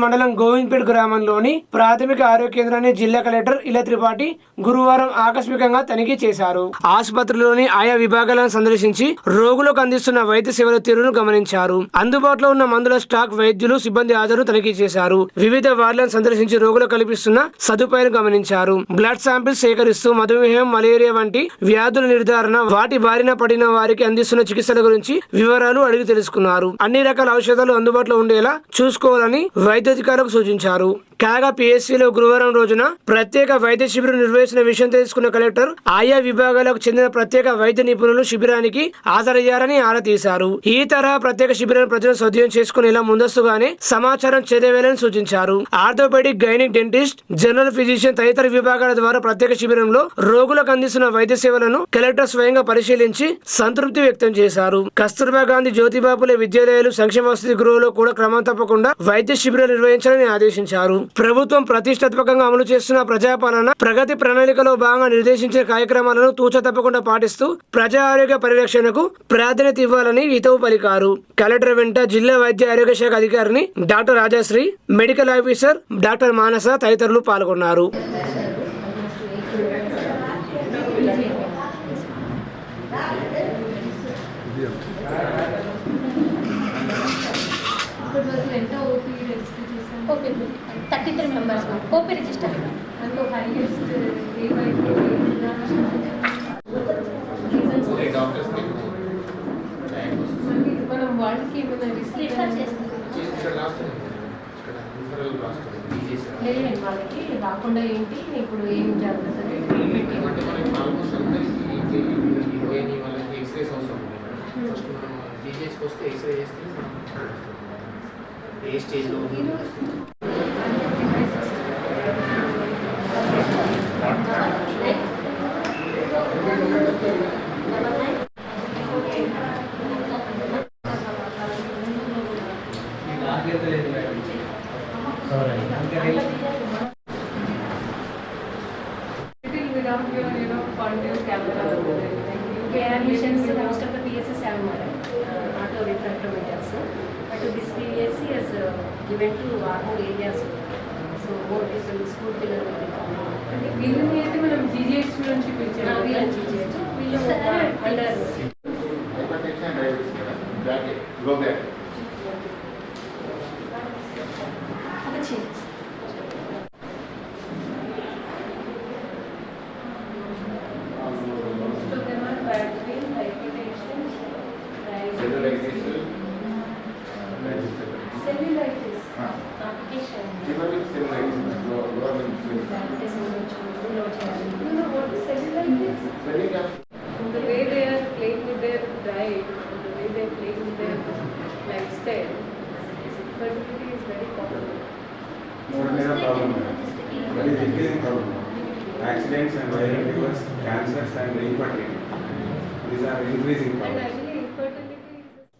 మండలం గోవింద్పేట్ గ్రామంలోని ప్రాథమిక ఆరోగ్య కేంద్రాన్ని జిల్లా కలెక్టర్ ఇలా త్రిపాఠి గురువారం ఆకస్మికంగా తనిఖీ చేశారు. ఆసుపత్రిలోని ఆయా విభాగాలను సందర్శించి రోగులకు అందిస్తున్న వైద్య సేవల తీరును గమనించారు. అందుబాటులో ఉన్న మందుల స్టాక్, వైద్యులు, సిబ్బంది హాజరు తనిఖీ చేశారు. వివిధ వార్డులను సందర్శించి రోగులకు కల్పిస్తున్న సదుపాయాలు గమనించారు. బ్లడ్ శాంపిల్స్ సేకరిస్తూ మధుమేహం, మలేరియా వంటి వ్యాధుల నిర్ధారణ, వాటి బారిన పడిన వారికి అందిస్తున్న చికిత్సల గురించి వివరాలు అడిగి తెలుసుకున్నారు. అన్ని రకాల ఔషధాలు అందుబాటులో ఉండేలా చూసుకోవాలని వైద్యాధికారులకు సూచించారు. కాగా పిఎస్సిలో గురువారం రోజున ప్రత్యేక వైద్య శిబిరం నిర్వహించిన విషయం తెలుసుకున్న కలెక్టర్ ఆయా విభాగాలకు చెందిన ప్రత్యేక వైద్య నిపుణులు శిబిరానికి హాజరయ్యారని ఆరా తీశారు. ఈ తరహా ప్రత్యేక శిబిరాన్ని ప్రజలు సద్వినియోగం చేసుకునేలా ముందస్తుగానే సమాచారం చేరవేయాలని సూచించారు. Orthopaedic, gynaec, dentist, general physician తదితర విభాగాల ద్వారా ప్రత్యేక శిబిరంలో రోగులకు అందిస్తున్న వైద్య సేవలను కలెక్టర్ స్వయంగా పరిశీలించి సంతృప్తి వ్యక్తం చేశారు. కస్తూర్బా గాంధీ, జ్యోతిబాపులే విద్యాలయాలు, సంక్షేమ వసతి గృహంలో కూడా క్రమం తప్పకుండా వైద్య శిబిరాలు నిర్వహించాలని ఆదేశించారు. ప్రభుత్వం ప్రతిష్టాత్మకంగా అమలు చేస్తున్న ప్రజాపాలన ప్రగతి ప్రణాళికలో భాగంగా నిర్దేశించిన కార్యక్రమాలను తూచా తప్పకుండా పాటిస్తూ ప్రజా ఆరోగ్య పరిరక్షణకు ప్రాధాన్యత ఇవ్వాలని హితవు పలికారు. కలెక్టర్ వెంట జిల్లా వైద్య ఆరోగ్య శాఖ అధికారిని doctor Rajashree, medical officer doctor Manasa తదితరులు పాల్గొన్నారు. ఓకే 33 మెంబర్స్ ఓపీ రిజిస్టర్ మనం వాళ్ళకి లేదండి, వాళ్ళకి రాకుండా ఏంటి ఇప్పుడు ఏం జరుగుతుంది ఎక్స్రేస్ అవసరం డీజేస్కి వస్తే ఎక్స్రే చేస్తే ఏ స్టేజ్లో most of the PSS have not retractometers, but this PSC has given to our whole areas, so more people, school children will be coming. వీళ్ళని అయితే మనం GGH నుంచి పిలిచాము. వీళ్ళని GGH under the way they are playing with their diet, the way they are playing with their lifestyle, fertility is very common. Very increasing problem. Accidents and viral fevers, cancers and infertility. These are increasing And problems. actually infertility is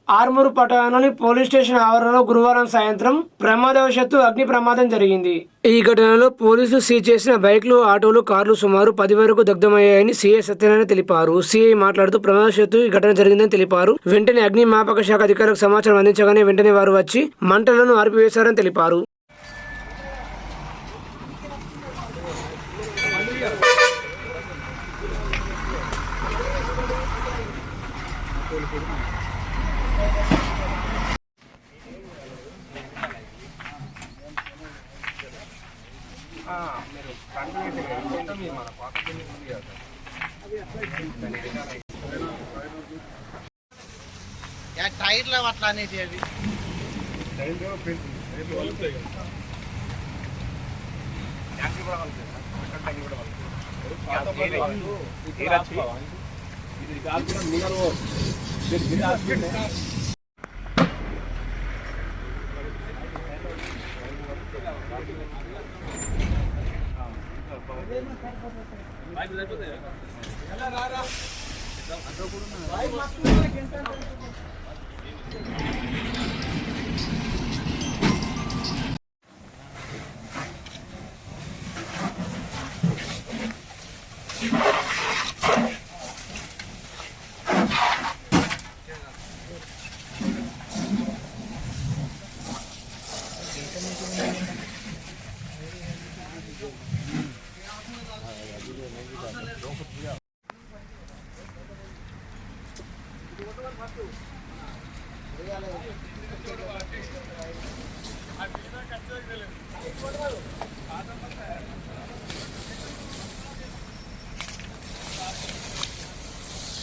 Armoor పట్టణంలోని police station ఆవరణలో గురువారం సాయంత్రం ప్రమాదవశాత్తు అగ్ని ప్రమాదం జరిగింది. ఈ ఘటనలో పోలీసులు సీజ్ చేసిన బైక్లు, ఆటోలు, కార్లు సుమారు 10 వరకు దగ్ధమయ్యాయని సీఐ సత్యనారాయణ తెలిపారు. సీఐ మాట్లాడుతూ ప్రమాదవశాత్తు ఈ ఘటన జరిగిందని తెలిపారు. వెంటనే అగ్నిమాపక శాఖ అధికారులకు సమాచారం అందించగానే వెంటనే వారు వచ్చి మంటలను ఆర్పివేశారని తెలిపారు. టైర్లు అట్లా అనేది అవి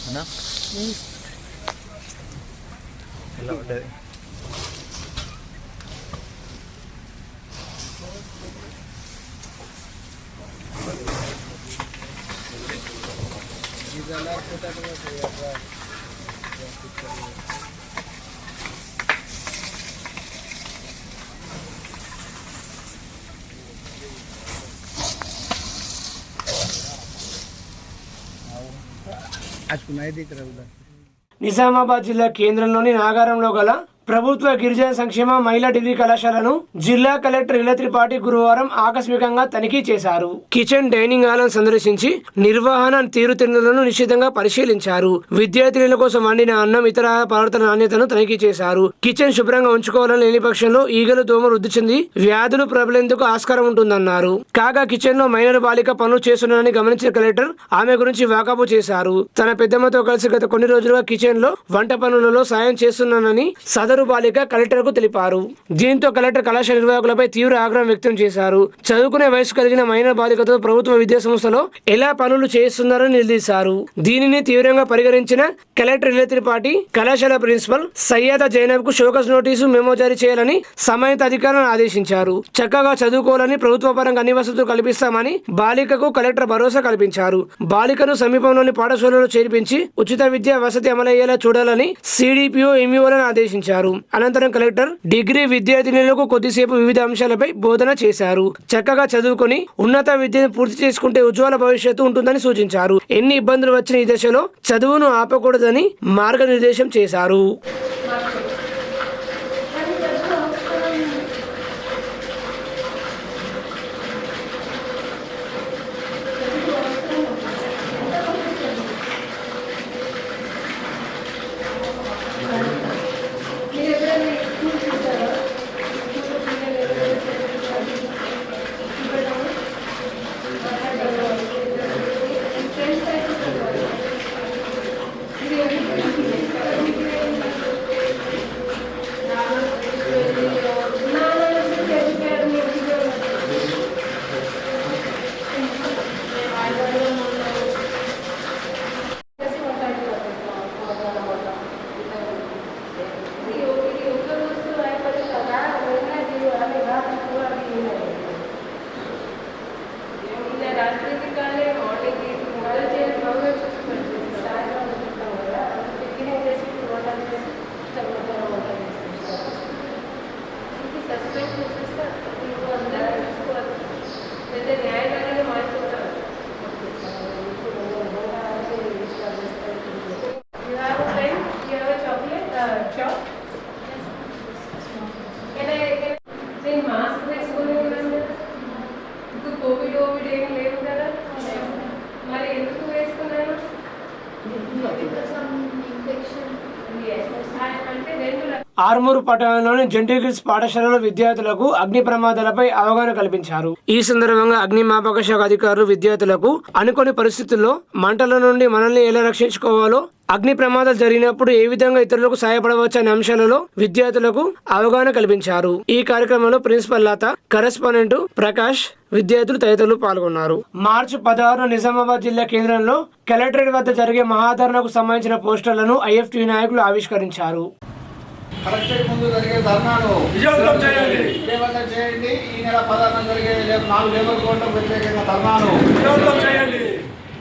ఎలా ఉంటుంది? आज सुनाई दिख रहा उधर। నిజామాబాద్ జిల్లా కేంద్రంలోని నాగారంలో గల ప్రభుత్వ గిరిజన సంక్షేమ మహిళా డిగ్రీ కళాశాలను జిల్లా కలెక్టర్ ఇల త్రిపాఠి గురువారం ఆకస్మికంగా తనిఖీ చేశారు. కిచెన్ డైనింగ్ హాల్ సందర్శించి నిర్వహణ తీరుతెన్నులను నిశ్చితంగా పరిశీలించారు. విద్యార్థినుల కోసం వండిన అన్నం ఇతర పదార్థాల నాణ్యతను తనిఖీ చేశారు. కిచెన్ శుభ్రంగా ఉంచుకోవాలని లేని పక్షంలో ఈగలు దోమలు వృద్ధి చెంది వ్యాధులు ప్రబలేందుకు ఆస్కారం ఉంటుందన్నారు. కాగా కిచెన్ లో మైనర్ బాలిక పనులు చేస్తున్నారని గమనించిన కలెక్టర్ ఆమె గురించి వాకబు చేశారు. తన పెద్దమ్మతో కలిసి గత కొన్ని రోజులుగా కిచెన్ లో వంట పనులలో సాయం చేస్తున్నానని సదరు బాలిక కలెక్టర్ కు తెలిపారు. దీంతో కలెక్టర్ కళాశాల నిర్వాహకులపై తీవ్ర ఆగ్రహం వ్యక్తం చేశారు. చదువుకునే వయసు కలిగిన మైనర్ బాలికతో ప్రభుత్వ విద్యా సంస్థలో ఎలా పనులు చేస్తున్నారని నిలదీశారు. దీనిని తీవ్రంగా పరిగణించిన కలెక్టర్ ఇల త్రిపాఠి కళాశాల ప్రిన్సిపల్ సయ్యద జైనబ్ కు షోకస్ నోటీసు మెమో జారీ చేయాలని సంబంధిత అధికారులను ఆదేశించారు. చక్కగా చదువుకోవాలని ప్రభుత్వ పరంగా అన్ని వసతులు కల్పిస్తామని బాలికకు కలెక్టర్ భరోసా కల్పించారు. బాలికను సమీపంలోని పాఠశాలలో చేర్పించి ఉచిత విద్యా వసతి అమలయ్యేలా చూడాలని సిడిపిఓ ఎంఈఓలను ఆదేశించారు. అనంతరం కలెక్టర్ డిగ్రీ విద్యార్థినులకు కొద్దిసేపు వివిధ అంశాలపై బోధన చేశారు. చక్కగా చదువుకొని ఉన్నత విద్యను పూర్తి చేసుకుంటే ఉజ్వల భవిష్యత్తు ఉంటుందని సూచించారు. ఎన్ని ఇబ్బందులు వచ్చిన ఈ దశలో చదువును ఆపకూడదని మార్గనిర్దేశం చేశారు. ఆర్మూరు పట్టణంలోని జెంటిల్స్ పాఠశాలలో విద్యార్థులకు అగ్ని ప్రమాదాలపై అవగాహన కల్పించారు. ఈ సందర్భంగా అగ్నిమాపక శాఖ అధికారులు విద్యార్థులకు అనుకోని పరిస్థితుల్లో మంటల నుండి మనల్ని ఎలా రక్షించుకోవాలో, అగ్ని ప్రమాదాలు జరిగినప్పుడు ఏ విధంగా ఇతరులకు సహాయపడవచ్చు అనే అంశాలలో విద్యార్థులకు అవగాహన కల్పించారు. ఈ కార్యక్రమంలో ప్రిన్సిపల్ లత, కరెస్పాండెంట్ ప్రకాష్, విద్యార్థులు తదితరులు పాల్గొన్నారు. మార్చి 16 నిజామాబాద్ జిల్లా కేంద్రంలో కలెక్టరేట్ వద్ద జరిగే మహాధర్నాకు సంబంధించిన పోస్టర్లను ఐఎఫ్టీ నాయకులు ఆవిష్కరించారు. కలెక్టరేట్ ముందు జరిగే ధర్నాను విజయవంతం చేయండి. ఈ నెల 16న జరిగే 4 లేబర్ కోడ్లకు వ్యతిరేకంగా ధర్నాను విజయవంతం చేయండి.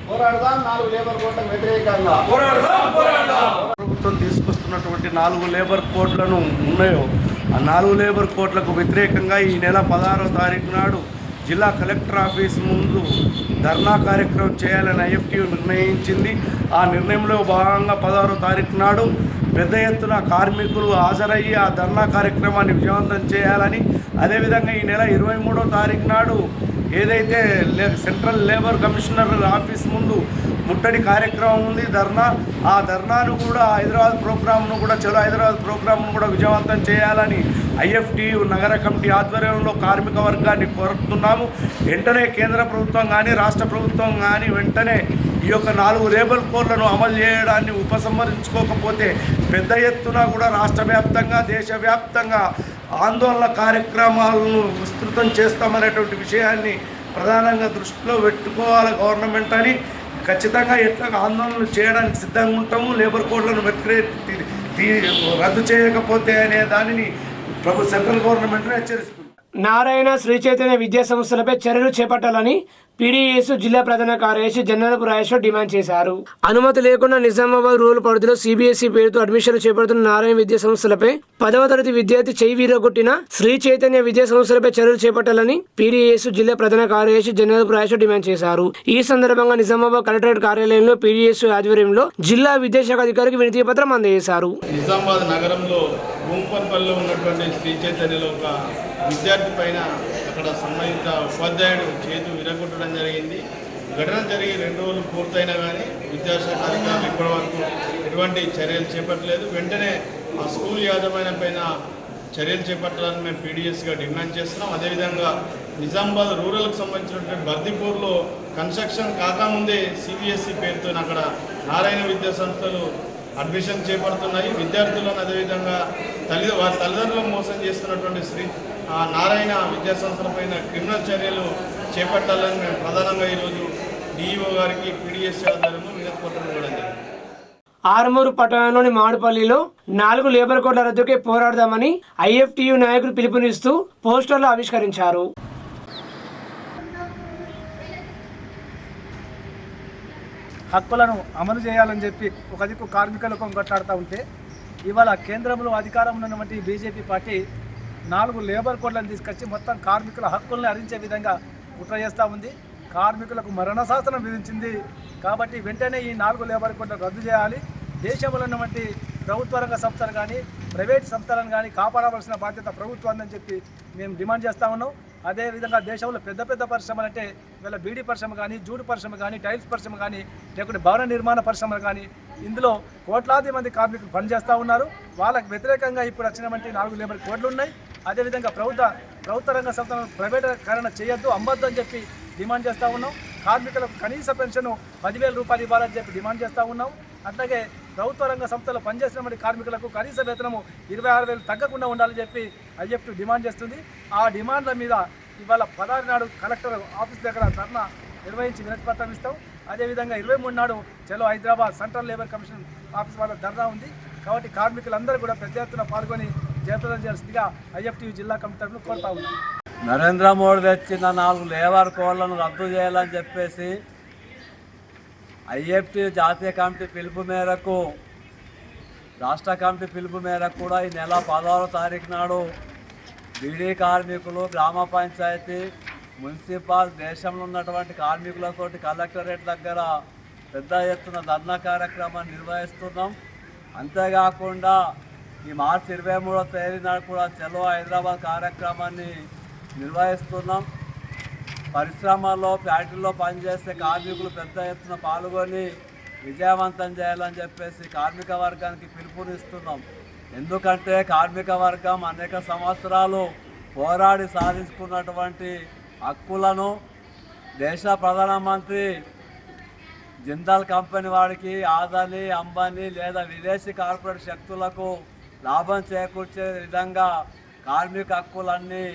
పోరాడదాం 4 లేబర్ కోడ్లకు వ్యతిరేకంగా పోరాడదాం. ప్రభుత్వం తీసుకొస్తున్నటువంటి 4 లేబర్ కోడ్లను ఉన్నాయో ఆ 4 లేబర్ కోడ్లకు వ్యతిరేకంగా ఈ నెల 16వ తారీఖు నాడు జిల్లా కలెక్టర్ ఆఫీస్ ముందు ధర్నా కార్యక్రమం చేయాలని ఐఎఫ్టీ నిర్ణయించింది. ఆ నిర్ణయంలో భాగంగా 16వ తారీఖు నాడు పెద్ద ఎత్తున కార్మికులు హాజరయ్యి ఆ ధర్నా కార్యక్రమాన్ని విజయవంతం చేయాలని, అదేవిధంగా ఈ నెల 23వ తారీఖు నాడు ఏదైతే సెంట్రల్ లేబర్ కమిషనర్ ఆఫీస్ ముందు ముట్టడి కార్యక్రమం ఉంది ధర్నా, ఆ ధర్నాను కూడా హైదరాబాద్ ప్రోగ్రామ్ను కూడా చలో హైదరాబాద్ ప్రోగ్రామ్ను కూడా విజయవంతం చేయాలని ఐఎఫ్టీ నగర కమిటీ ఆధ్వర్యంలో కార్మిక వర్గాన్ని కోరుతున్నాము. వెంటనే కేంద్ర ప్రభుత్వం కానీ రాష్ట్ర ప్రభుత్వం కానీ వెంటనే ఈ యొక్క 4 లేబర్ కోడ్లను అమలు చేయడాన్ని ఉపసంహరించుకోకపోతే పెద్ద ఎత్తున కూడా రాష్ట్ర వ్యాప్తంగా దేశవ్యాప్తంగా ఆందోళన కార్యక్రమాలను విస్తృతం చేస్తామనేటువంటి విషయాన్ని ప్రధానంగా దృష్టిలో పెట్టుకోవాలి గవర్నమెంట్ అని ఖచ్చితంగా ఎట్లా ఆందోళనలు చేయడానికి సిద్ధంగా ఉంటాము. లేబర్ కోడ్లను రద్దు చేయకపోతే అనే దానిని సెంట్రల్ గవర్నమెంట్ను హెచ్చరిస్తుంది. నారాయణ శ్రీ చైతన్య విద్యా సంస్థలపై చర్యలు చేపట్టాలని పీడీఎస్ జిల్లా ప్రధాన కార్యదర్శి జన్నలపు రాజేశ్వర్ డిమాండ్ చేశారు. అనుమతి లేకుండా నిజామాబాద్ రూరల్ పరిధిలో సిబిఎస్ఈ పేరుతో అడ్మిషన్లు చేపడుతున్న నారాయణ విద్యా సంస్థలపై 10వ తరగతి విద్యార్థి చెయ్యి వీరగొట్టిన శ్రీ చైతన్య విద్యా సంస్థలపై చర్యలు చేపట్టాలని పీడీఎస్ జిల్లా ప్రధాన కార్యదర్శి జన్నలపు రాజేశ్వర్ డిమాండ్ చేశారు. ఈ సందర్భంగా నిజామాబాద్ కలెక్టరేట్ కార్యాలయంలో పీడీఎస్ ఆధ్వర్యంలో జిల్లా విద్యాశాఖ అధికారికి వినతి పత్రం అందజేశారు. నిజామాబాద్ నగరంలో భూంపల్లిలో ఉన్నటువంటి శ్రీ చైతన్యలో ఒక విద్యార్థి పైన అక్కడ సంబంధిత ఉపాధ్యాయుడు చేతు విరగొట్టడం జరిగింది. ఘటన జరిగి 2 రోజులు పూర్తయినా కానీ విద్యాశాఖ అధికారులు ఇప్పటి వరకు ఎటువంటి చర్యలు చేపట్టలేదు. వెంటనే ఆ స్కూల్ యాజమాన్యం పైన చర్యలు చేపట్టాలని మేము పీడీఎస్గా డిమాండ్ చేస్తున్నాం. అదేవిధంగా నిజామాబాద్ రూరల్కి సంబంధించినటువంటి బర్దిపూర్లో కన్స్ట్రక్షన్ కాకముందే సిబిఎస్ఈ పేరుతో అక్కడ నారాయణ విద్యా సంస్థలు అడ్మిషన్ చేపడుతున్నాయి. విద్యార్థులను అదేవిధంగా వారి తల్లిదండ్రులను మోసం చేస్తున్నటువంటి నారాయణ విద్యా సంస్థల పైన క్రిమినల్ చర్యలు చేపట్టాలని మేము ప్రధానంగా ఈరోజు డిఈఓ గారికి పీడీఎస్ ఆధ్వర్యంలో వినతి పత్రం ఇవ్వడం జరిగింది. ఆర్మూరు పట్టణంలోని మామిడిపల్లిలో 4 లేబర్ కోడ్ల రద్దుకే పోరాడదామని ఐఎఫ్టియు నాయకులు పిలుపునిస్తూ పోస్టర్లు ఆవిష్కరించారు. హక్కులను అమలు చేయాలని చెప్పి ఒక దిక్కు కార్మికులకు కొట్లాడుతూ ఉంటే, ఇవాళ కేంద్రంలో అధికారంలో ఉన్నటువంటి బీజేపీ పార్టీ 4 లేబర్ కోడ్లను తీసుకొచ్చి మొత్తం కార్మికుల హక్కులను హరించే విధంగా కుట్ర చేస్తూ ఉంది. కార్మికులకు మరణ శాసనం విధించింది. కాబట్టి వెంటనే ఈ 4 లేబర్ కోడ్లను రద్దు చేయాలి. దేశంలో ఉన్నటువంటి ప్రభుత్వ రంగ సంస్థలు కానీ ప్రైవేట్ సంస్థలను కానీ కాపాడవలసిన బాధ్యత ప్రభుత్వం అని చెప్పి మేము డిమాండ్ చేస్తూ ఉన్నాం. అదేవిధంగా దేశంలో పెద్ద పెద్ద పరిశ్రమలు అంటే వీళ్ళ బీడీ పరిశ్రమ కానీ, జూడు పరిశ్రమ కానీ, టైల్స్ పరిశ్రమ కానీ, లేకుంటే భవన నిర్మాణ పరిశ్రమలు కానీ, ఇందులో కోట్లాది మంది కార్మికులు పనిచేస్తూ ఉన్నారు. వాళ్ళకు వ్యతిరేకంగా ఇప్పుడు వచ్చినటువంటి 4 లేబర్ కోడ్లు ఉన్నాయి. అదేవిధంగా ప్రభుత్వ రంగ సంస్థలను ప్రైవేటీకరణ చేయొద్దు, అమ్మొద్దు అని చెప్పి డిమాండ్ చేస్తూ ఉన్నాం. కార్మికులకు కనీస పెన్షన్ 10,000 రూపాయలు ఇవ్వాలని చెప్పి డిమాండ్ చేస్తూ ఉన్నాం. అట్లాగే ప్రభుత్వ రంగ సంస్థలో పనిచేసినటువంటి కార్మికులకు కనీస వేతనము 26,000 తగ్గకుండా ఉండాలని చెప్పి ఐఎఫ్టీ డిమాండ్ చేస్తుంది. ఆ డిమాండ్ల మీద ఇవాళ 16 నాడు కలెక్టర్ ఆఫీస్ దగ్గర ధర్నా నిర్వహించి వినతి పత్రం ఇస్తాం. అదేవిధంగా 23 నాడు చలో Hyderabad central labour commission office వాళ్ళ ధర్నా ఉంది. కాబట్టి కార్మికులందరూ కూడా పెద్ద ఎత్తున పాల్గొని జయప్రదం చేయాల్సిందిగా ఐఎఫ్టీ జిల్లా కమిటీ తరఫున కోరుతా ఉన్నాం. నరేంద్ర మోడీ తెచ్చిన 4 లేబర్ కోడ్లను రద్దు చేయాలని చెప్పేసి ఐఎఫ్టీ జాతీయ కమిటీ పిలుపు మేరకు, రాష్ట్ర కమిటీ పిలుపు మేరకు కూడా ఈ నెల 16వ తారీఖు నాడు బీడీ కార్మికులు, గ్రామ పంచాయతీ, మున్సిపల్, దేశంలో ఉన్నటువంటి కార్మికులతోటి కలెక్టరేట్ దగ్గర పెద్ద ఎత్తున ధర్నా కార్యక్రమాన్ని నిర్వహిస్తున్నాం. అంతేకాకుండా ఈ మార్చి 23వ తేదీ నాడు కూడా చలో హైదరాబాద్ కార్యక్రమాన్ని నిర్వహిస్తున్నాం. పరిశ్రమల్లో, ఫ్యాక్టరీలో పనిచేసే కార్మికులు పెద్ద ఎత్తున పాల్గొని విజయవంతం చేయాలని చెప్పేసి కార్మిక వర్గానికి పిలుపునిస్తున్నాం. ఎందుకంటే కార్మిక వర్గం అనేక సంవత్సరాలు పోరాడి సాధించుకున్నటువంటి హక్కులను దేశ ప్రధానమంత్రి జిందాల్ కంపెనీ వాడికి, ఆదాని, అంబానీ లేదా విదేశీ కార్పొరేట్ శక్తులకు లాభం చేకూర్చే విధంగా కార్మిక హక్కులన్నీ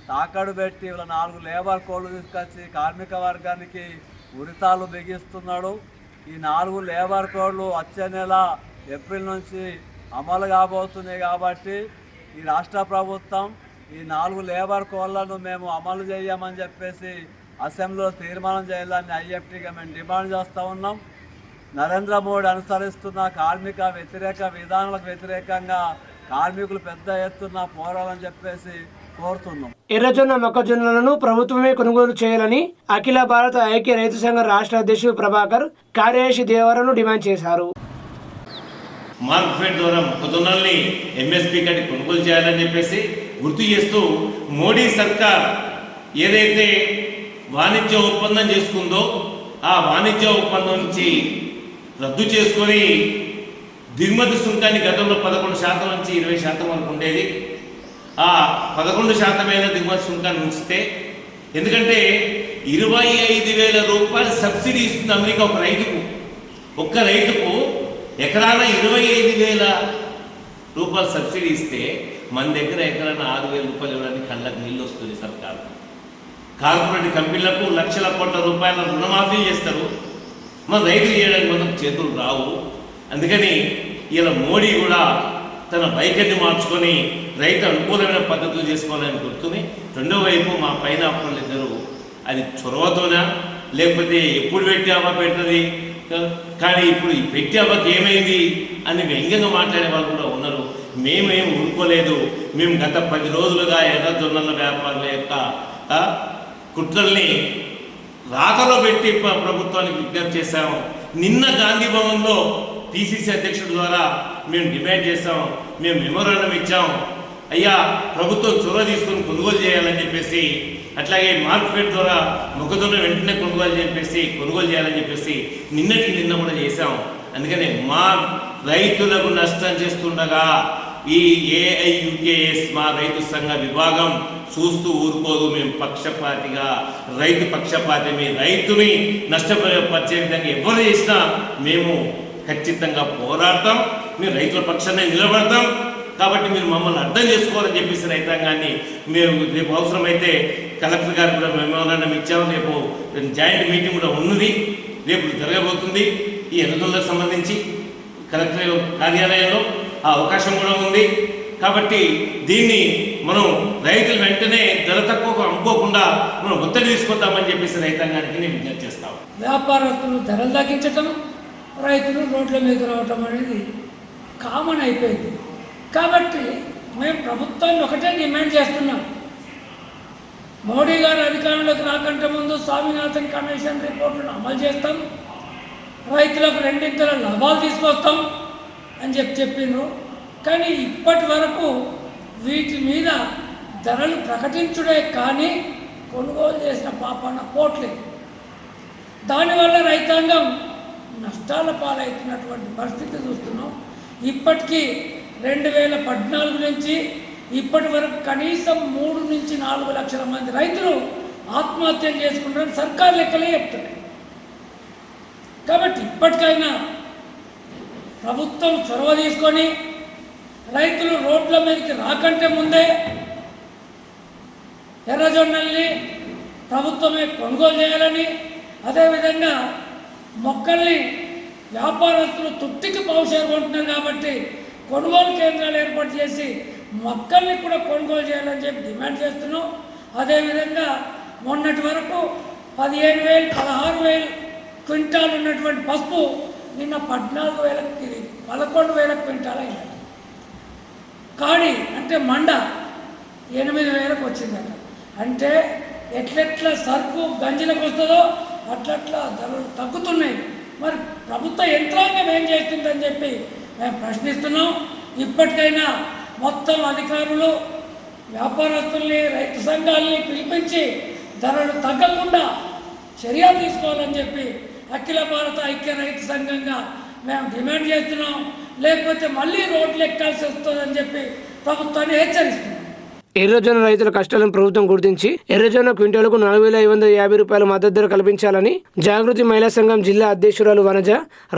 తాకడు పెట్టి 4 లేబర్ కోడ్లు తీసుకొచ్చి కార్మిక వర్గానికి ఉరితాలు బిగిస్తున్నాడు. ఈ 4 లేబర్ కోడ్లు వచ్చే నెల ఏప్రిల్ నుంచి అమలు కాబోతున్నాయి. కాబట్టి ఈ రాష్ట్ర ప్రభుత్వం ఈ 4 లేబర్ కోడ్లను మేము అమలు చేయమని చెప్పేసి అసెంబ్లీలో తీర్మానం చేయాలని ఐఎఫ్టీగా మేము డిమాండ్ చేస్తూ ఉన్నాం. నరేంద్ర మోడీ అనుసరిస్తున్న కార్మిక వ్యతిరేక విధానాలకు వ్యతిరేకంగా కార్మికులు పెద్ద ఎత్తున పోరాలని చెప్పేసి కోరుతున్నాం. ఎర్రజొన్న, మొక్కజొన్నలను ప్రభుత్వమే కొనుగోలు చేయాలని అఖిల భారత ఐక్య రైతు సంఘ రాష్ట్ర అధ్యక్షుడు ప్రభాకర్ కార్యదర్శి దేవరను డిమాండ్ చేశారు. మార్కెట్ ద్వారా మొక్కజొన్నల్ని ఎంఎస్పీ కట్టి కొనుగోలు చేయాలని చెప్పేసి గుర్తు చేస్తూ, మోడీ సర్కార్ ఏదైతే వాణిజ్య ఒప్పందం చేసుకుందో ఆ వాణిజ్య ఒప్పందం నుంచి రద్దు చేసుకొని దిగుమతి సుంకాన్ని గతంలో 11% నుంచి 20% వరకు ఉండేది. ఆ 11% దిగుమతి సుంకాన్ని ఉంచితే, ఎందుకంటే 25,000 రూపాయలు సబ్సిడీ ఇస్తుంది అమెరికా ఒక్క రైతుకు ఎకరాన 25,000 రూపాయలు సబ్సిడీ ఇస్తే మన దగ్గర ఎకరాన 6,000 రూపాయలు ఇవ్వడానికి కళ్ళకు నీళ్ళు వస్తుంది సర్కారు. కార్పొరేట్ కంపెనీలకు లక్షల కోట్ల రూపాయల రుణమాఫీ చేస్తారు. మన రైతులు చేయడానికి మనకు చేతులు రావు. అందుకని ఇలా మోడీ కూడా తన వైఖరిని మార్చుకొని రైతు అనుకూలమైన పద్ధతులు చేసుకోవాలని గుర్తుని, రెండో వైపు మా పైనాపిల్ ఇద్దరు అది చొరవతోనా లేకపోతే ఎప్పుడు పెట్టావా పెడుతుంది, కానీ ఇప్పుడు పెట్టావాకి ఏమైంది అని వ్యంగ్యంగా మాట్లాడే వాళ్ళు కూడా ఉన్నారు. మేమేం ఊరుకోలేదు. మేము గత 10 రోజులుగా ఎర్రజొన్నల వ్యాపారుల యొక్క కుట్రల్ని రాతలో పెట్టి ప్రభుత్వానికి విజ్ఞప్తి చేశాము. నిన్న గాంధీ భవన్లో పిసిసి అధ్యక్షుడి ద్వారా మేము డిమాండ్ చేసాం, మేము మెమోరాండం ఇచ్చాం. అయ్యా ప్రభుత్వం చొరవ తీసుకొని కొనుగోలు చేయాలని చెప్పేసి, అట్లాగే మార్కెట్ ద్వారా మొక్కజొన్న వెంటనే కొనుగోలు చేయాలని చెప్పేసి నిన్న కూడా చేశాం. అందుకని మా రైతులకు నష్టం చేస్తుండగా ఈ ఏఐయుకేఎస్ మా రైతు సంఘ విభాగం చూస్తూ ఊరుకోదు. మేము పక్షపాతిగా రైతు పక్షపాతి, మీ రైతుని నష్టపరిచే విధంగా ఎవరు చేసినా మేము ఖచ్చితంగా పోరాడతాం, మేము రైతుల పక్షాన్ని నిలబడతాం. కాబట్టి మీరు మమ్మల్ని అర్థం చేసుకోవాలని చెప్పేసి రైతాంగాన్ని మేము రేపు అవసరమైతే కలెక్టర్ గారు కూడా మెమోరాండం ఇచ్చాము. రేపు జాయింట్ మీటింగ్ కూడా ఉన్నది, రేపు జరగబోతుంది. ఈ ఎర్రజొన్నలకు సంబంధించి కలెక్టర్ కార్యాలయంలో ఆ అవకాశం కూడా ఉంది. కాబట్టి దీన్ని మనం రైతులు వెంటనే ధర తక్కువ అమ్ముకోకుండా మనం ఒత్తిడి తీసుకొద్దామని చెప్పేసి రైతాంగానికి నేను విజ్ఞప్తి చేస్తాం. వ్యాపారస్తులు ధరలు తగ్గించటం, రైతులు రోడ్ల మీద రావటం అనేది కామన్ అయిపోయింది. కాబట్టి మేము ప్రభుత్వాన్ని ఒకటే డిమాండ్ చేస్తున్నాం, మోడీ గారు అధికారంలోకి రాకంటే ముందు స్వామినాథన్ కమిషన్ రిపోర్టును అమలు చేస్తాం, రైతులకు 2 లాభాలు తీసుకొస్తాం అని చెప్పిండ్రు. కానీ ఇప్పటి వరకు వీటి మీద ధరలు ప్రకటించుడే కానీ కొనుగోలు చేసిన పాపాన పోట్లేదు. దానివల్ల రైతాంగం నష్టాల పాలవుతున్నటువంటి పరిస్థితి చూస్తున్నాం. ఇప్పటికీ 2014 నుంచి ఇప్పటి వరకు కనీసం 3 నుంచి 4 లక్షల మంది రైతులు ఆత్మహత్యలు చేసుకుంటారని సర్కారు లెక్కలే చెప్తున్నాయి. కాబట్టి ఇప్పటికైనా ప్రభుత్వం చొరవ తీసుకొని రైతులు రోడ్ల మీదకి రాకంటే ముందే ఎర్రజొన్నల్ని ప్రభుత్వమే కొనుగోలు చేయాలని, అదేవిధంగా మొక్కల్ని వ్యాపారస్తులు తుట్టికి పౌషేరు కొంటున్నారు కాబట్టి కొనుగోలు కేంద్రాలు ఏర్పాటు చేసి మొక్కల్ని కూడా కొనుగోలు చేయాలని చెప్పి డిమాండ్ చేస్తున్నాం. అదేవిధంగా మొన్నటి వరకు 15,000 16,000 క్వింటాలు ఉన్నటువంటి పసుపు నిన్న 11,000 క్వింటాలు అయింది. కాడి అంటే మండ 8,000 వచ్చిందట. అంటే ఎట్లెట్లా సరుకు గంజిలకు వస్తుందో అట్లట్లా ధరలు తగ్గుతున్నాయి. మరి ప్రభుత్వ యంత్రాంగం ఏం చేస్తుందని చెప్పి మేము ప్రశ్నిస్తున్నాం. ఇప్పటికైనా మొత్తం అధికారులు వ్యాపారస్తుల్ని రైతు సంఘాలని పిలిపించి ధరలు తగ్గకుండా చర్యలు తీసుకోవాలని చెప్పి అఖిల భారత ఐక్య రైతు సంఘంగా మేము డిమాండ్ చేస్తున్నాం. లేకపోతే మళ్ళీ రోడ్లు ఎక్కాల్సి వస్తుందని చెప్పి ప్రభుత్వాన్ని హెచ్చరిస్తున్నాం. ఎర్రజొన్న రైతుల కష్టాలను ప్రభుత్వం గుర్తించి ఎర్రజొన్న క్వింటాలకు 4,550 రూపాయల మద్దతు ధర కల్పించాలని జాగృతి మహిళా సంఘం జిల్లా అధ్యక్షురాలు వనజ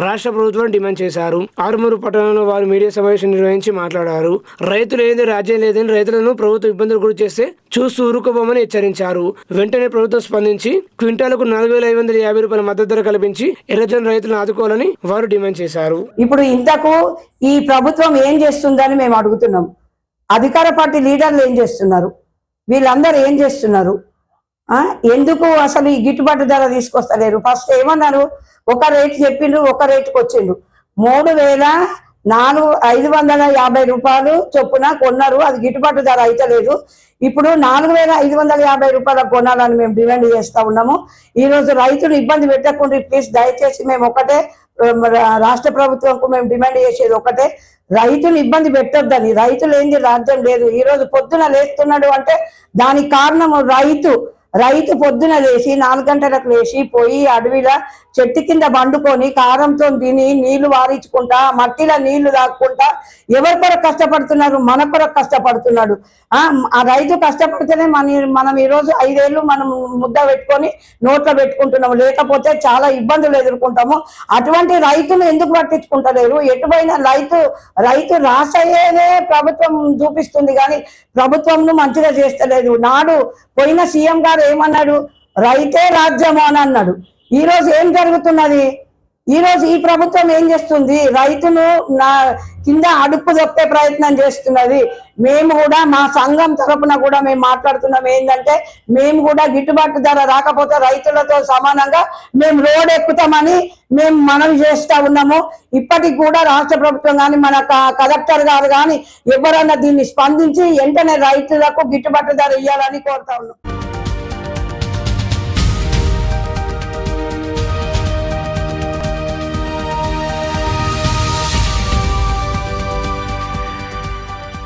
రాష్ట్ర ప్రభుత్వం డిమాండ్ చేశారు. ఆరుమూరు పట్టణంలో వారు మీడియా సమావేశం నిర్వహించి మాట్లాడారు. రైతులు ఏది రాజ్యం లేదని రైతులను ప్రభుత్వం ఇబ్బందులు గురి చేస్తే చూస్తూ ఊరుకోబోమని హెచ్చరించారు. వెంటనే ప్రభుత్వం స్పందించి క్వింటాలకు 4,550 రూపాయల మద్దతు ధర కల్పించి ఎర్రజొన్న రైతులను ఆదుకోవాలని వారు డిమాండ్ చేశారు. ఇప్పుడు ఇంతకు ఈ ప్రభుత్వం ఏం చేస్తుందని మేము అడుగుతున్నాం. అధికార పార్టీ లీడర్లు ఏం చేస్తున్నారు, వీళ్ళందరూ ఏం చేస్తున్నారు, ఎందుకు అసలు ఈ గిట్టుబాటు ధర తీసుకొస్తలేరు? ఫస్ట్ ఏమన్నారు, ఒక రేటు చెప్పిండ్రు, ఒక రేటుకి వచ్చిండ్రు. 3,550 రూపాయలు చొప్పున కొన్నారు, అది గిట్టుబాటు ధర అయితే లేదు. ఇప్పుడు 4,550 రూపాయలకు కొనాలని మేము డిమాండ్ చేస్తా ఉన్నాము. ఈ రోజు రైతులు ఇబ్బంది పెట్టకుండా ప్లీజ్ దయచేసి మేము ఒకటే రాష్ట్ర ప్రభుత్వంకు మేము డిమాండ్ చేసేది ఒకటే, రైతులు ఇబ్బంది పెట్టొద్దని. రైతులు ఏంది రాజ్యం లేదు. ఈ రోజు పొద్దున లేస్తున్నాడు అంటే దానికి కారణము రైతు పొద్దున లేచి 4 గంటలకు లేచి పోయి అడవిలో చెట్టు కింద పండుకొని కారంతో తిని నీళ్లు వారించుకుంటా మట్టిలో నీళ్లు తాక్కుంటా ఎవరి కొరకు కష్టపడుతున్నారు, మన కొరకు కష్టపడుతున్నాడు. ఆ రైతు కష్టపడితేనే మనం ఈరోజు 5 ఏళ్ళు మనం ముద్ద పెట్టుకొని నోట్లో పెట్టుకుంటున్నాము, లేకపోతే చాలా ఇబ్బందులు ఎదుర్కొంటాము. అటువంటి రైతులు ఎందుకు పట్టించుకుంటలేరు? ఎటువైనా రైతు రాసయ్యేదే ప్రభుత్వం చూపిస్తుంది కానీ ప్రభుత్వం మంచిగా చేస్తలేదు. నాడు పోయిన సీఎం గారు ఏమన్నాడు, రైతే రాజ్యము అని అన్నాడు. ఈ రోజు ఏం జరుగుతున్నది? ఈ రోజు ఈ ప్రభుత్వం ఏం చేస్తుంది? రైతును కింద అడుపు దొక్కే ప్రయత్నం చేస్తున్నది. మేము కూడా మా సంఘం తరపున కూడా మేము మాట్లాడుతున్నాం ఏంటంటే, మేము కూడా గిట్టుబాటు ధర రాకపోతే రైతులతో సమానంగా మేము రోడ్ ఎక్కుతామని మేము మనవి చేస్తా ఉన్నాము. ఇప్పటికి కూడా రాష్ట్ర ప్రభుత్వం కానీ మన కలెక్టర్ గారు కానీ ఎవరన్నా దీన్ని స్పందించి వెంటనే రైతులకు గిట్టుబాటు ధర ఇవ్వాలని కోరుతా ఉన్నాం.